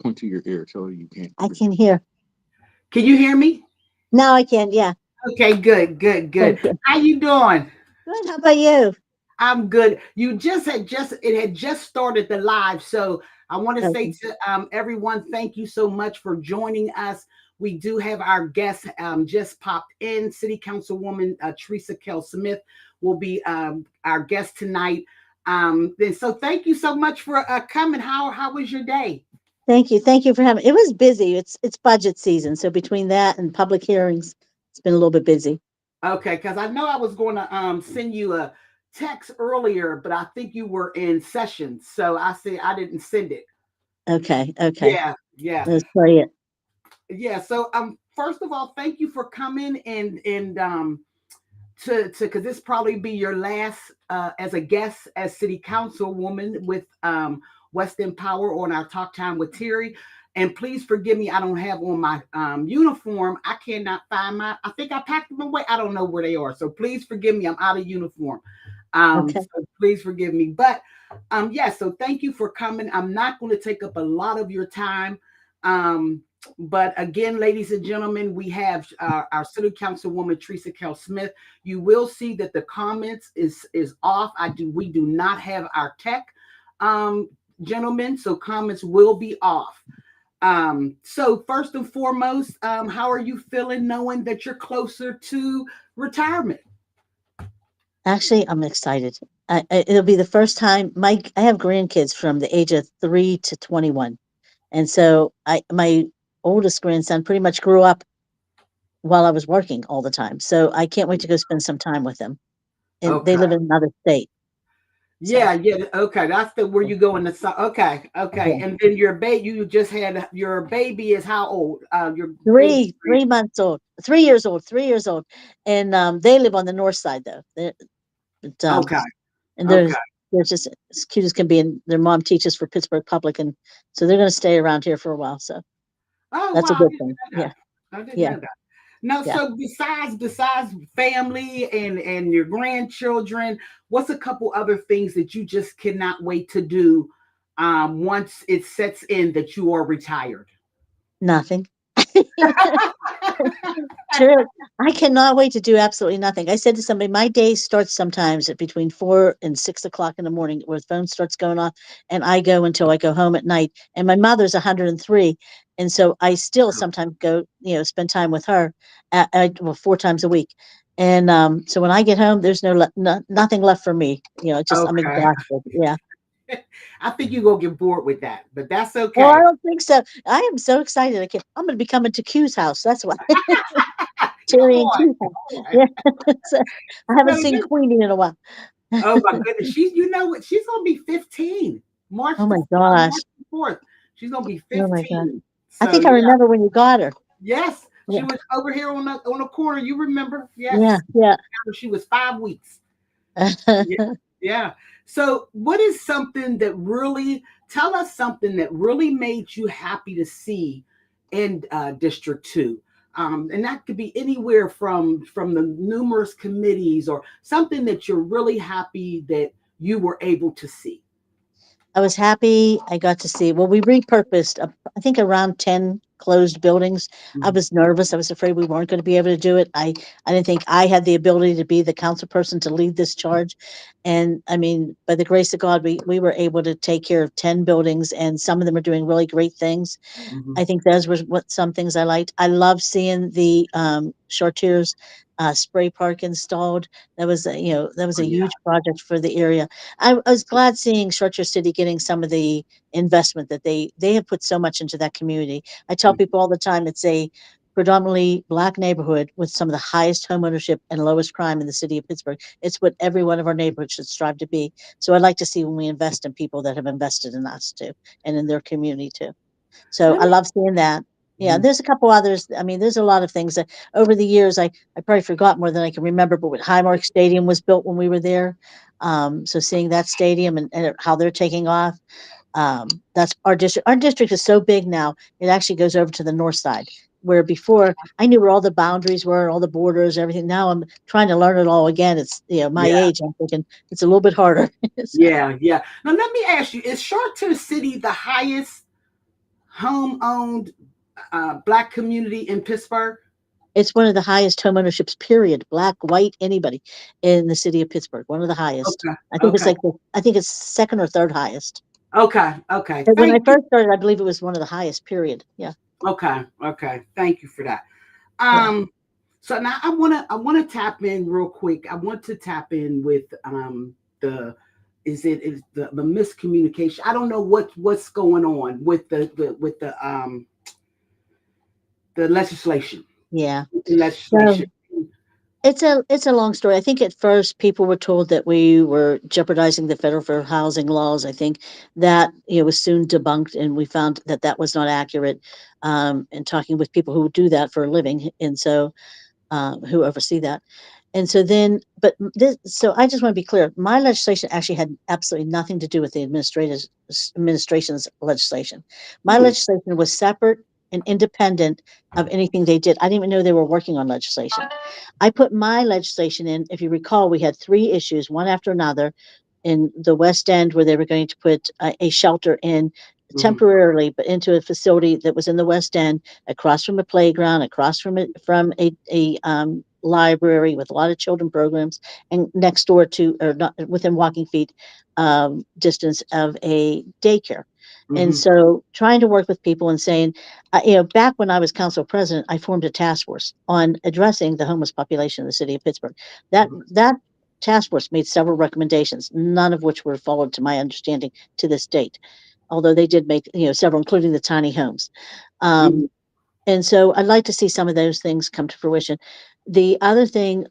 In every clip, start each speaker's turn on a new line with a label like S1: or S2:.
S1: point to your ear. Tell her you can't.
S2: I can hear.
S3: Can you hear me?
S2: Now I can. Yeah.
S3: Okay, good, good, good.
S2: Thank you.
S3: How you doing?
S2: Good. How about you?
S3: I'm good. You just it had just started the live, so I want to say
S2: Okay.
S3: to everyone, thank you so much for joining us. We do have our guest just popped in. City Councilwoman Terri Kail-Smith will be our guest tonight. And so thank you so much for coming. How was your day?
S2: Thank you. Thank you for having. It was busy. It's budget season, so between that and public hearings, it's been a little bit busy.
S3: Okay, because I know I was going to send you a text earlier, but I think you were in session, so I said I didn't send it.
S2: Okay. Okay.
S3: Yeah, yeah,
S2: Let's play it.
S3: yeah. So first of all, thank you for coming and to because this probably be your last as a guest as city councilwoman with West End Power on our Talk Time with Terri. And please forgive me, I don't have on my uniform. I cannot find my. I think I packed them away. I don't know where they are. So please forgive me. I'm out of uniform.
S2: Okay.
S3: So please forgive me. But yeah. So thank you for coming. I'm not going to take up a lot of your time. Um, but again, ladies and gentlemen, we have our City Councilwoman Terri Kail-Smith. You will see that the comments is off. We do not have our tech um, gentlemen, so comments will be off. So first and foremost, how are you feeling knowing that you're closer to retirement?
S2: Actually, I'm excited. It'll be the first time. I have grandkids from the age of 3 to 21, and so my oldest grandson pretty much grew up while I was working all the time. So I can't wait to go spend some time with them. And they
S3: Okay.
S2: live in another state. So
S3: Yeah, yeah. Okay. That's the where you go in the okay, okay.
S2: yeah.
S3: And then your baby you just had your baby is how old? Your baby
S2: Three months old, 3 years old, 3 years old. And they live on the north side though. But,
S3: okay,
S2: and
S3: okay.
S2: they're just as cute as can be. And their mom teaches for Pittsburgh Public, and so they're going to stay around here for a while. So
S3: Oh
S2: that's a
S3: wow, I
S2: good
S3: didn't
S2: thing.
S3: know
S2: Yeah,
S3: that. I didn't
S2: yeah,
S3: know that. No,
S2: yeah.
S3: so besides family and your grandchildren, what's a couple other things that you just cannot wait to do once it sets in that you are retired?
S2: Nothing. True. I cannot wait to do absolutely nothing. I said to somebody, my day starts sometimes at between 4 and 6 o'clock in the morning, where the phone starts going off, and I go until I go home at night. And my mother's 103, and so I still sometimes go, spend time with her, well, 4 times a week. And so when I get home, there's nothing left for me. It's just I'm
S3: Okay.
S2: exhausted. Yeah.
S3: I think you're gonna get bored with that, but that's
S2: Oh, I
S3: okay.
S2: don't think so. I am so excited. I'm going to be coming to Q's house. That's why.
S3: Come
S2: Terry and
S3: on,
S2: Q's house.
S3: come on.
S2: Yeah. So, I haven't
S3: So
S2: seen Queenie in a while.
S3: oh my goodness, you know what? She's gonna be 15.
S2: Oh my gosh.
S3: March the 4th. She's gonna be
S2: Oh my God.
S3: 15.
S2: I
S3: So
S2: think I
S3: yeah,
S2: remember when you got her.
S3: yes,
S2: Yeah.
S3: she was over here on the corner. You remember?
S2: Yeah.
S3: Yes,
S2: Yeah.
S3: she was 5 weeks. Yeah, yeah. So, what is something that really tell us something that really made you happy to see in District Two? And that could be anywhere from the numerous committees or something that you're really happy that you were able to see.
S2: I was happy I got to see. Well, we repurposed, I think, around 10 closed buildings. I
S3: Mhm.
S2: was nervous. I was afraid we weren't going to be able to do it. I didn't think I had the ability to be the council person to lead this charge. And I mean, by the grace of God, we were able to take care of 10 buildings, and some of them are doing really great things.
S3: Mhm.
S2: I think those were what some things I liked. I love seeing the Chartiers spray park installed. That was
S3: Oh,
S2: a
S3: yeah.
S2: huge project for the area. I was glad seeing Chartier City getting some of the investment that they have put so much into that community. I tell people all the time it's a predominantly Black neighborhood with some of the highest home ownership and lowest crime in the city of Pittsburgh. It's what every one of our neighborhoods should strive to be. So I'd like to see when we invest in people that have invested in us too and in their community too. So
S3: Let
S2: I
S3: me.
S2: love seeing that. Yeah,
S3: Mhm.
S2: there's a couple others. I mean, there's a lot of things that over the years I probably forgot more than I can remember. But when Highmark Stadium was built when we were there, so seeing that stadium and how they're taking off, that's our district. Our district is so big now; it actually goes over to the north side. Where before I knew where all the boundaries were, all the borders, everything. Now I'm trying to learn it all again. It's my
S3: Yeah,
S2: age. I'm thinking it's a little bit harder. So,
S3: yeah, yeah. Now let me ask you: is Charter City the highest home owned Black community in Pittsburgh?
S2: It's one of the highest home ownerships, period. Black, white, anybody in the city of Pittsburgh. One of the highest.
S3: Okay.
S2: I think it's
S3: Okay.
S2: like I think it's second or third highest.
S3: Okay. Okay.
S2: But when I
S3: Thank you.
S2: first started, I believe it was one of the highest, period. Yeah.
S3: Okay. Okay. Thank you for that.
S2: Yeah.
S3: Um, so now I wanna tap in real quick. I want to tap in with the is the miscommunication. I don't know what's going on with the legislation.
S2: Yeah.
S3: Legislation.
S2: So it's a long story. I think at first people were told that we were jeopardizing the federal fair housing laws. I think that was soon debunked, and we found that that was not accurate. And talking with people who do that for a living, and so who oversee that. And so then, but so I just want to be clear. My legislation actually had absolutely nothing to do with the administration's legislation. My
S3: Mm,
S2: legislation was separate and independent of anything they did. I didn't even know they were working on legislation. I put my legislation in. If you recall, we had three issues, one after another, in the West End, where they were going to put a shelter in
S3: mhm,
S2: temporarily, but into a facility that was in the West End, across from a playground, across from a library with a lot of children programs, and next door to, or not within walking feet distance of a daycare. And
S3: mhm,
S2: so trying to work with people and saying, back when I was council president, I formed a task force on addressing the homeless population in the city of Pittsburgh. That task force made several recommendations, none of which were followed to my understanding to this date, although they did make several, including the tiny homes.
S3: mhm,
S2: Um, and so I'd like to see some of those things come to fruition. The other thing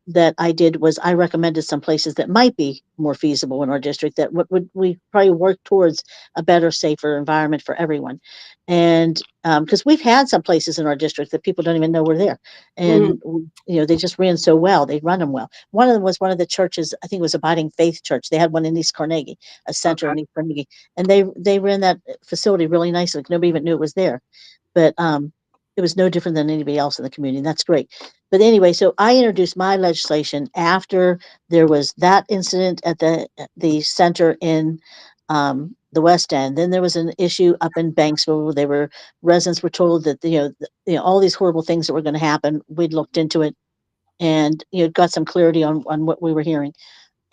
S2: that I did was I recommended some places that might be more feasible in our district that would we probably work towards a better, safer environment for everyone. And because we've had some places in our district that people don't even know were there,
S3: mhm,
S2: and they just ran so well, they run them well. One of them was one of the churches, I think it was Abiding Faith Church. They had one in East Carnegie, a center
S3: okay.
S2: in East Carnegie, and they ran that facility really nicely. Nobody even knew it was there, but it was no different than anybody else in the community. And that's great. But anyway, so I introduced my legislation after there was that incident at the center in the West End. Then there was an issue up in Banksville where they were residents were told that all these horrible things that were going to happen. We'd looked into it and got some clarity on what we were hearing,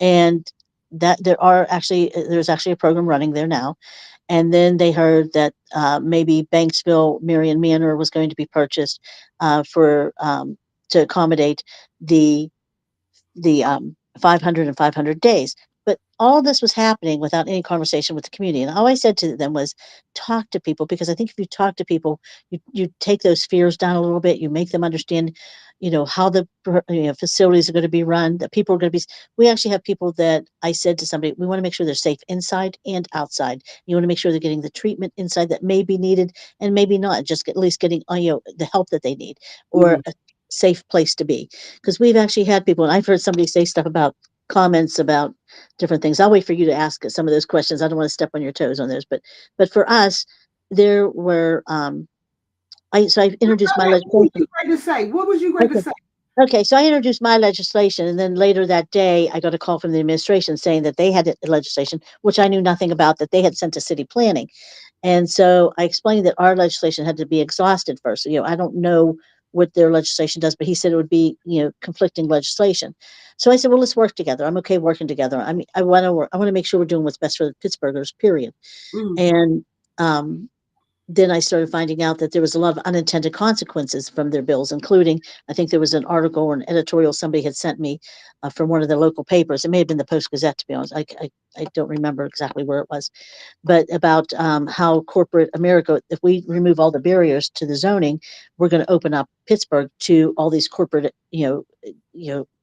S2: and that there's actually a program running there now. And then they heard that maybe Banksville Marion Manor was going to be purchased for to accommodate the 500 and 500 days. But all this was happening without any conversation with the community. And all I said to them was, talk to people, because I think if you talk to people, you take those fears down a little bit. You make them understand, how the facilities are going to be run. That people are going to be. We actually have people that I said to somebody, we want to make sure they're safe inside and outside. You want to make sure they're getting the treatment inside that may be needed and maybe not. Just at least getting the help that they need, or
S3: Mhm.
S2: a safe place to be, because we've actually had people, and I've heard somebody say stuff about comments about different things. I'll wait for you to ask some of those questions. I don't want to step on your toes on those, but for us, there were I introduced my
S3: What was
S2: legislation.
S3: you going to say? What was you going to
S2: Okay.
S3: say?
S2: Okay, so I introduced my legislation, and then later that day, I got a call from the administration saying that they had a legislation, which I knew nothing about, that they had sent to city planning. And so I explained that our legislation had to be exhausted first. So, I don't know what their legislation does, but he said it would be, conflicting legislation. So I said, well, let's work together. I'm okay working together. I mean, I want to work. I want to make sure we're doing what's best for the Pittsburghers, period.
S3: Mm,
S2: And then I started finding out that there was a lot of unintended consequences from their bills, including, I think there was an article or an editorial somebody had sent me from one of the local papers. It may have been the Post Gazette, to be honest. I don't remember exactly where it was, but about how corporate America, if we remove all the barriers to the zoning, we're going to open up Pittsburgh to all these corporate,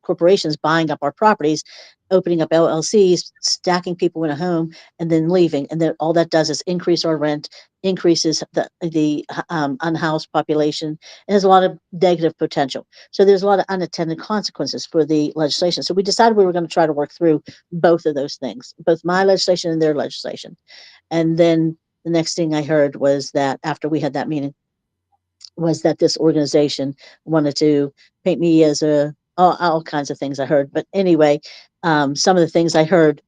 S2: corporations buying up our properties, opening up LLCs, stacking people in a home, and then leaving. And then all that does is increase our rent, increases the unhoused population. It has a lot of negative potential. So there's a lot of unintended consequences for the legislation. So we decided we were going to try to work through both of those things, both my legislation and their legislation. And then the next thing I heard was that after we had that meeting, was that this organization wanted to paint me as all kinds of things I heard. But anyway, some of the things I heard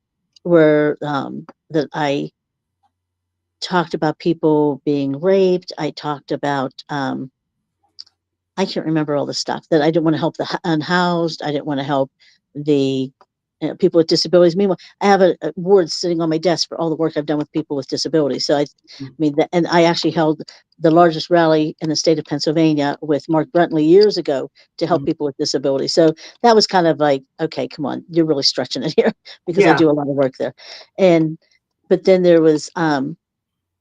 S2: were that I talked about people being raped. I talked about, I can't remember all the stuff that I didn't want to help the unhoused. I didn't want to help the people with disabilities. Meanwhile, I have a ward sitting on my desk for all the work I've done with people with disabilities. So I mean, and I actually held the largest rally in the state of Pennsylvania with Mark Brentley years ago to help
S3: Mhm.
S2: people with disabilities. So that was kind of like, okay, come on, you're really stretching it here because I
S3: Yeah.
S2: do a lot of work there. And but then there was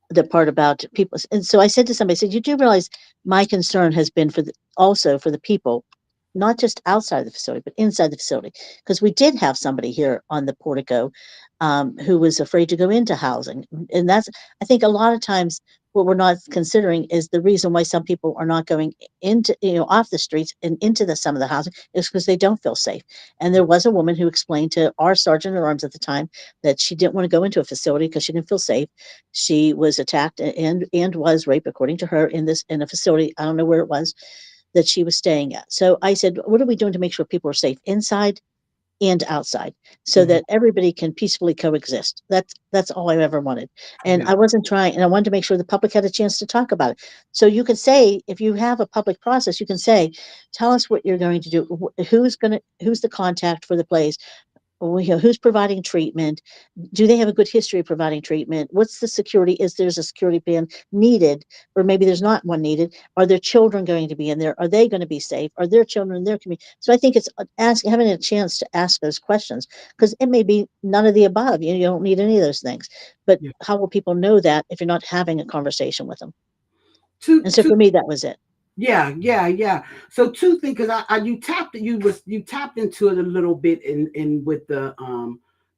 S2: the part about people. And so I said to somebody, I said, you do realize my concern has been for also for the people, not just outside the facility, but inside the facility. Because we did have somebody here on the portico who was afraid to go into housing. And that's, I think a lot of times what we're not considering is the reason why some people are not going into, off the streets and into some of the housing is because they don't feel safe. And there was a woman who explained to our sergeant at arms at the time that she didn't want to go into a facility because she didn't feel safe. She was attacked and was raped, according to her, in a facility. I don't know where it was that she was staying at. So I said, what are we doing to make sure people are safe inside and outside so
S3: Mhm.
S2: that everybody can peacefully coexist? That's all I ever wanted. And
S3: Yeah.
S2: I wasn't trying, and I wanted to make sure the public had a chance to talk about it. So you could say, if you have a public process, you can say, tell us what you're going to do. Who's the contact for the place? Who's providing treatment? Do they have a good history of providing treatment? What's the security? Is there's a security plan needed, or maybe there's not one needed? Are there children going to be in there? Are they going to be safe? Are there children in their community? So I think it's having a chance to ask those questions, because it may be none of the above. You don't need any of those things. But
S3: Yeah.
S2: how will people know that if you're not having a conversation with them?
S3: Two,
S2: And so
S3: two,
S2: for me, that was it.
S3: yeah, yeah, yeah. So two things, because you tapped into it a little bit in with the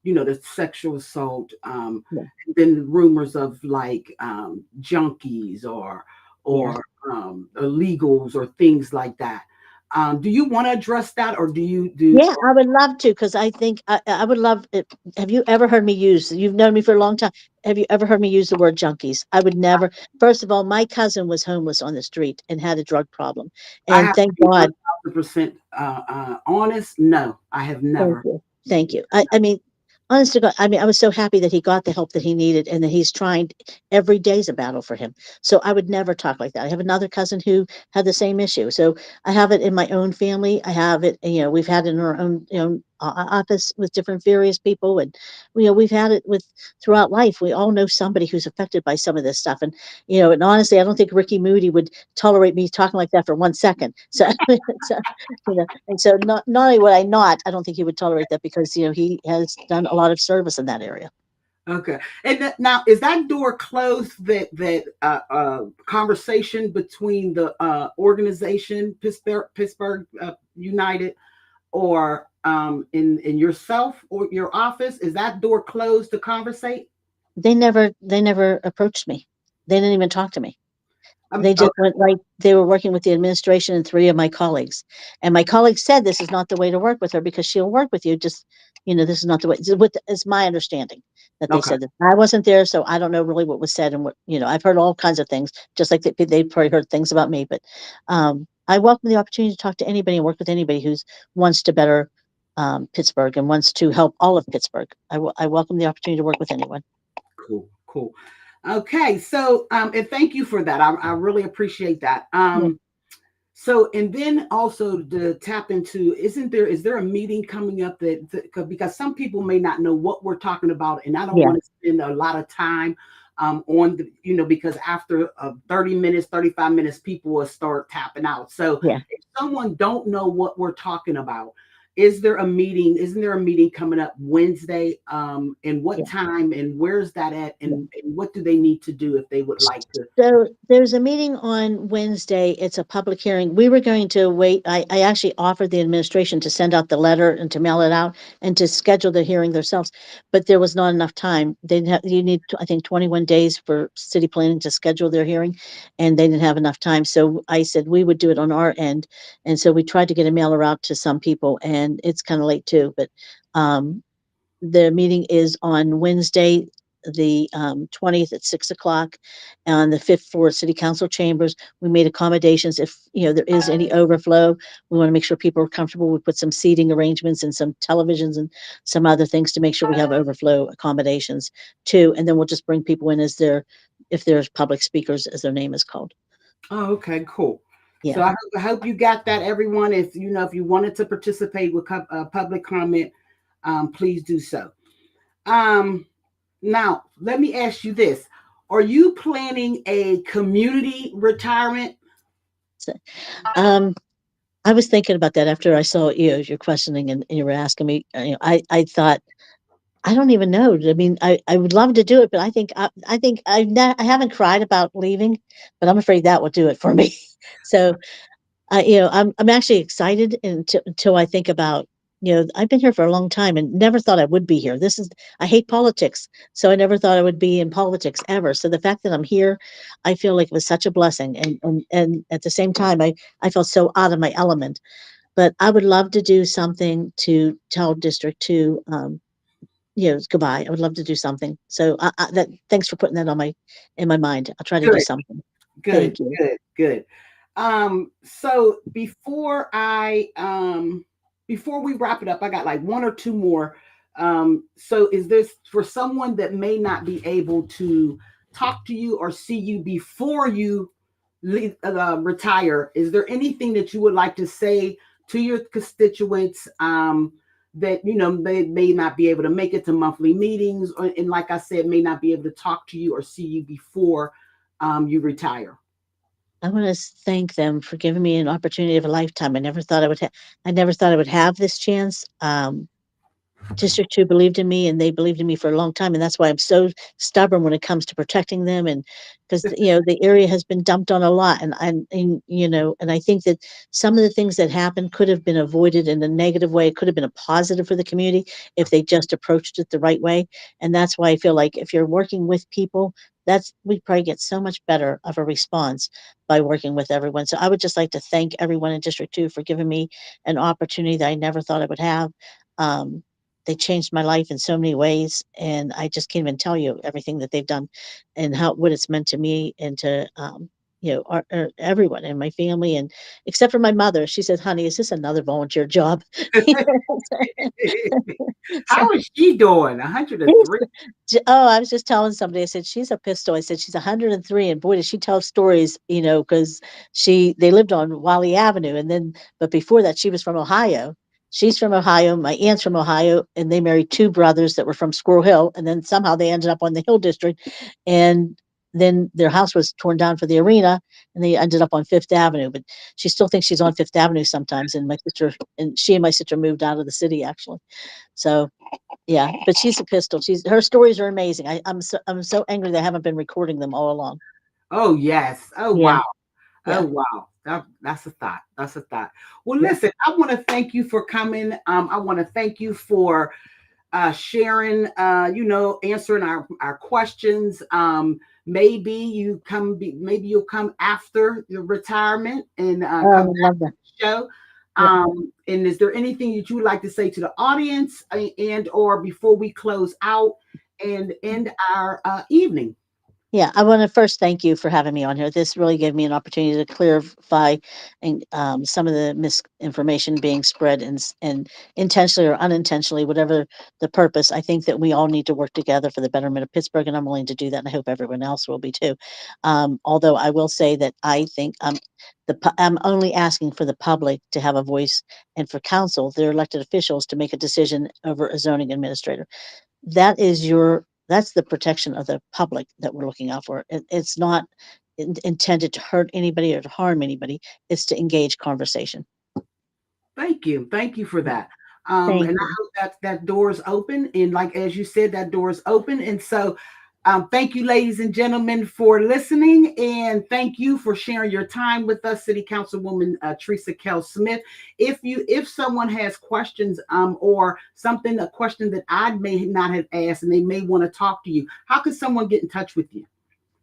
S3: the sexual assault,
S2: Yeah,
S3: and then rumors of like junkies
S2: yeah.
S3: or illegals or things like that. Do you want to address that, or do you do?
S2: Yeah, I would love to, because I think I would love it. Have you ever heard me use, you've known me for a long time. Have you ever heard me use the word junkies? I would never. First of all, my cousin was homeless on the street and had a drug problem.
S3: I
S2: And
S3: have to
S2: thank
S3: be
S2: God.
S3: 1,000% honest. No, I have
S2: Thank
S3: never.
S2: you. Thank you. I mean, honest to God, I mean, I was so happy that he got the help that he needed and that he's trying. Every day's a battle for him. So I would never talk like that. I have another cousin who had the same issue. So I have it in my own family. I have it, we've had it in our own, office with different various people. And, we've had it with throughout life. We all know somebody who's affected by some of this stuff. And, and honestly, I don't think Ricky Moody would tolerate me talking like that for 1 second. So, so and so not only would I don't think he would tolerate that, because he has done a lot of service in that area.
S3: Okay. And now, is that door closed? That conversation between the organization Pittsburgh United, or in yourself or your office, is that door closed to conversate?
S2: They never approached me. They didn't even talk to me. They just
S3: Okay.
S2: went like they were working with the administration and three of my colleagues. And my colleagues said this is not the way to work with her, because she'll work with you. Just, this is not the way. It's my understanding that they
S3: Okay.
S2: said that. I wasn't there, so I don't know really what was said and what, I've heard all kinds of things, just like they probably heard things about me. But I welcome the opportunity to talk to anybody and work with anybody who's wants to better Pittsburgh and wants to help all of Pittsburgh. I welcome the opportunity to work with anyone.
S3: Cool. Cool. Okay. So and thank you for that. I really appreciate that.
S2: Yeah,
S3: So, and then also to tap into, is there a meeting coming up because some people may not know what we're talking about, and I don't
S2: yeah,
S3: want to spend a lot of time on because after 30 minutes, 35 minutes, people will start tapping out. So
S2: yeah,
S3: if someone don't know what we're talking about, is there a meeting? Isn't there a meeting coming up Wednesday? And what
S2: yeah.
S3: time and where's that at?
S2: Yeah.
S3: And what do they need to do if they would like to?
S2: So there's a meeting on Wednesday. It's a public hearing. We were going to wait. I actually offered the administration to send out the letter and to mail it out and to schedule the hearing themselves, but there was not enough time. You need, I think, 21 days for city planning to schedule their hearing, and they didn't have enough time. So I said we would do it on our end. And so we tried to get a mailer out to some people, and it's kind of late too, but um, the meeting is on Wednesday, the 20th at 6 o'clock on the fifth floor of City Council chambers. We made accommodations if there is any overflow. We want to make sure people are comfortable. We put some seating arrangements and some televisions and some other things to make sure we have overflow accommodations too. And then we'll just bring people in as they're if there's public speakers, as their name is called.
S3: Oh, okay, cool. So
S2: Yeah.
S3: I hope you got that, everyone. If if you wanted to participate with public comment, please do so. Um, Now, let me ask you this: are you planning a community retirement?
S2: So, um, I was thinking about that after I saw your questioning, and you were asking me. I thought, I don't even know. I mean, I would love to do it, but I think I haven't cried about leaving, but I'm afraid that will do it for me. So I'm actually excited until I think about, I've been here for a long time and never thought I would be here. I hate politics, so I never thought I would be in politics ever. So the fact that I'm here, I feel like it was such a blessing, and at the same time, I felt so out of my element. But I would love to do something to tell District Two, goodbye. I would love to do something. So thanks for putting that in my mind. I'll try to do
S3: Good,
S2: something.
S3: good,
S2: Thank you.
S3: good, good. So before we wrap it up, I got like one or two more. So is this for someone that may not be able to talk to you or see you before you retire? Is there anything that you would like to say to your constituents, that they may not be able to make it to monthly meetings, and like I said, may not be able to talk to you or see you before you retire?
S2: I want to thank them for giving me an opportunity of a lifetime. I never thought I would have this chance. District 2 believed in me, and they believed in me for a long time, and that's why I'm so stubborn when it comes to protecting them, and because, the area has been dumped on a lot, and I think that some of the things that happened could have been avoided in a negative way. It could have been a positive for the community if they just approached it the right way, and that's why I feel like if you're working with people, that's we probably get so much better of a response by working with everyone. So I would just like to thank everyone in District 2 for giving me an opportunity that I never thought I would have. Um, they changed my life in so many ways, and I just can't even tell you everything that they've done and what it's meant to me and to, everyone and my family, and except for my mother. She said, "Honey, is this another volunteer job?" So,
S3: How is she doing?
S2: She's
S3: 103?
S2: I was just telling somebody, I said, "She's a pistol." I said, "She's 103, and boy, does she tell stories, because they lived on Wally Avenue, and then but before that, she was from Ohio. She's from Ohio, my aunt's from Ohio, and they married 2 brothers that were from Squirrel Hill, and then somehow they ended up on the Hill District, and then their house was torn down for the arena, and they ended up on Fifth Avenue, but she still thinks she's on Fifth Avenue sometimes, and she and my sister moved out of the city, actually. So yeah, but she's a pistol. Her stories are amazing. I'm so angry they haven't been recording them all along.
S3: Oh yes. Oh
S2: Yeah,
S3: wow. Oh
S2: yeah,
S3: wow. That's a thought. That's a thought. Well,
S2: yeah.
S3: listen, I want to thank you for coming. I want to thank you for sharing, answering our questions. Maybe you'll come after your retirement and
S2: Oh,
S3: come
S2: I
S3: back
S2: love
S3: to
S2: that.
S3: the show.
S2: Yeah.
S3: And is there anything that you would like to say to the audience, and or before we close out and end our evening?
S2: Yeah, I want to first thank you for having me on here. This really gave me an opportunity to clarify and some of the misinformation being spread, and intentionally or unintentionally, whatever the purpose. I think that we all need to work together for the betterment of Pittsburgh, and I'm willing to do that, and I hope everyone else will be too. Although I will say that I think I'm only asking for the public to have a voice, and for council, their elected officials, to make a decision over a zoning administrator. That's the protection of the public that we're looking out for. It's not intended to hurt anybody or to harm anybody. It's to engage conversation.
S3: Thank you. Thank you for
S2: Yeah.
S3: that.
S2: Thank
S3: And I
S2: you.
S3: hope that door is open. And like as you said, that door is open. And so thank you, ladies and gentlemen, for listening. And thank you for sharing your time with us, City Councilwoman Teresa Kail-Smith. If someone has questions, or a question that I may not have asked and they may want to talk to you, how can someone get in touch with you?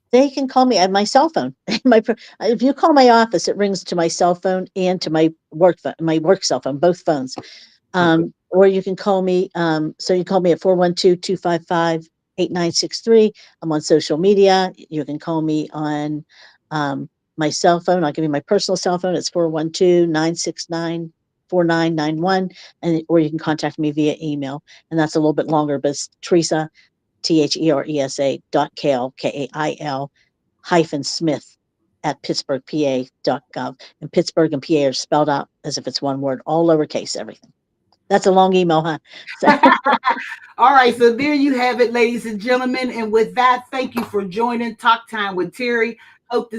S2: They can call me at my cell phone. If you call my office, it rings to my cell phone and to my work cell phone, both phones.
S3: Okay.
S2: Or you can call me. So you call me at 412-255-8963. I'm on social media. You can call me on my cell phone. I'll give you my personal cell phone. It's 412-969-4991. Or you can contact me via email. And that's a little bit longer, but it's Teresa THERESA.Kail, KAIL -Smith at pittsburghpa.gov. And Pittsburgh and PA are spelled out as if it's one word, all lowercase, everything. That's a long email, huh? So
S3: All right, so there you have it, ladies and gentlemen. And with that, thank you for joining Talk Time with Terri. Hope to